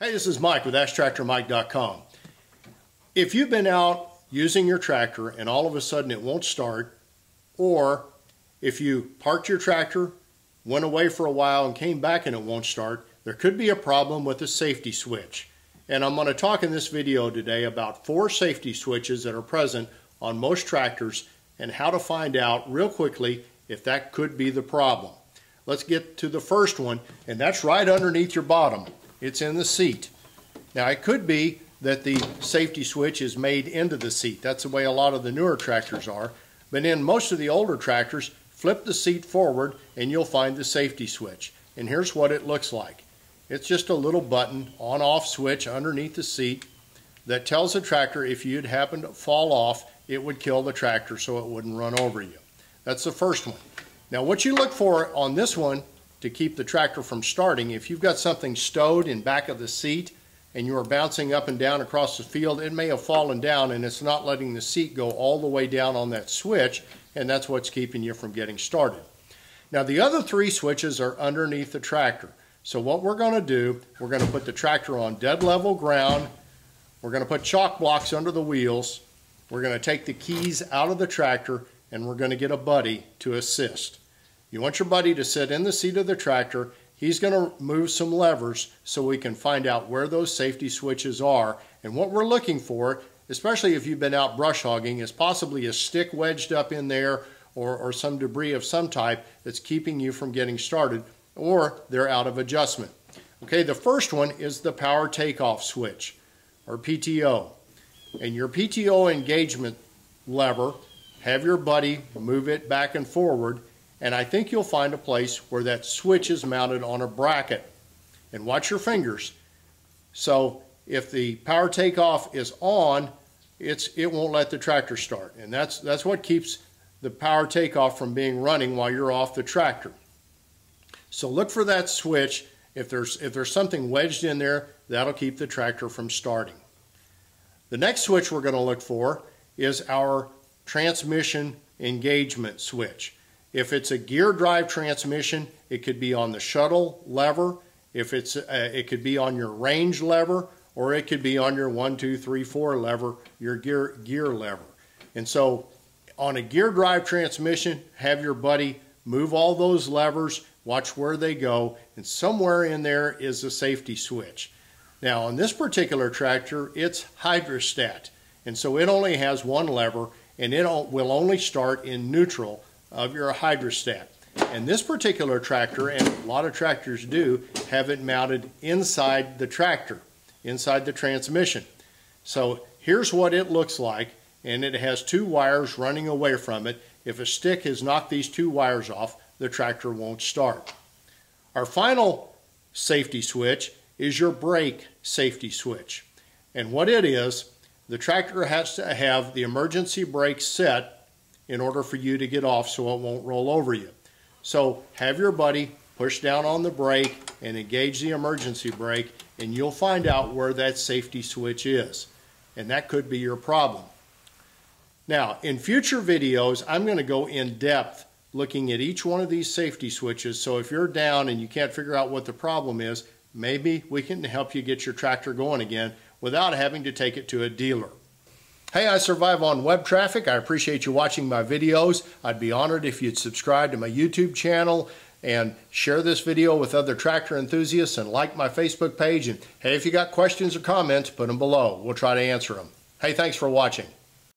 Hey, this is Mike with AskTractorMike.com. If you've been out using your tractor and all of a sudden it won't start, or if you parked your tractor, went away for a while and came back and it won't start, there could be a problem with the safety switch. And I'm going to talk in this video today about 4 safety switches that are present on most tractors and how to find out real quickly if that could be the problem. Let's get to the first one, and that's right underneath your bottom. It's in the seat. Now it could be that the safety switch is made into the seat. That's the way a lot of the newer tractors are. But in most of the older tractors, flip the seat forward and you'll find the safety switch. And here's what it looks like. It's just a little button, on-off switch underneath the seat that tells the tractor if you'd happen to fall off, it would kill the tractor so it wouldn't run over you. That's the first one. Now what you look for on this one to keep the tractor from starting, if you've got something stowed in back of the seat and you are bouncing up and down across the field, it may have fallen down and it's not letting the seat go all the way down on that switch, and that's what's keeping you from getting started. Now the other 3 switches are underneath the tractor. So what we're going to do, we're going to put the tractor on dead level ground, we're going to put chalk blocks under the wheels, we're going to take the keys out of the tractor, and we're going to get a buddy to assist. You want your buddy to sit in the seat of the tractor. He's going to move some levers so we can find out where those safety switches are. And what we're looking for, especially if you've been out brush hogging, is possibly a stick wedged up in there or some debris of some type that's keeping you from getting started, or they're out of adjustment. Okay, the first one is the power takeoff switch, or PTO. And your PTO engagement lever, have your buddy move it back and forward, and I think you'll find a place where that switch is mounted on a bracket. And watch your fingers. So if the power takeoff is on, it won't let the tractor start. And that's what keeps the power takeoff from being running while you're off the tractor. So look for that switch. If there's something wedged in there, that'll keep the tractor from starting. The next switch we're going to look for is our transmission engagement switch. If it's a gear drive transmission, it could be on the shuttle lever. If it could be on your range lever, or it could be on your 1, 2, 3, 4 lever, your gear lever. And so on a gear drive transmission, have your buddy move all those levers, watch where they go, and somewhere in there is a safety switch. Now on this particular tractor, it's Hyperstat, and so it only has one lever, and it will only start in neutral of your Hyperstat. And this particular tractor, and a lot of tractors do, have it mounted inside the tractor, inside the transmission. So here's what it looks like, and it has 2 wires running away from it. If a stick has knocked these 2 wires off, the tractor won't start. Our final safety switch is your brake safety switch. And what it is, the tractor has to have the emergency brake set in order for you to get off so it won't roll over you. So have your buddy push down on the brake and engage the emergency brake, and you'll find out where that safety switch is. And that could be your problem. Now, in future videos, I'm going to go in depth looking at each one of these safety switches, so if you're down and you can't figure out what the problem is, maybe we can help you get your tractor going again without having to take it to a dealer. Hey, I survive on web traffic. I appreciate you watching my videos. I'd be honored if you'd subscribe to my YouTube channel and share this video with other tractor enthusiasts and like my Facebook page. And hey, if you got questions or comments, put them below. We'll try to answer them. Hey, thanks for watching.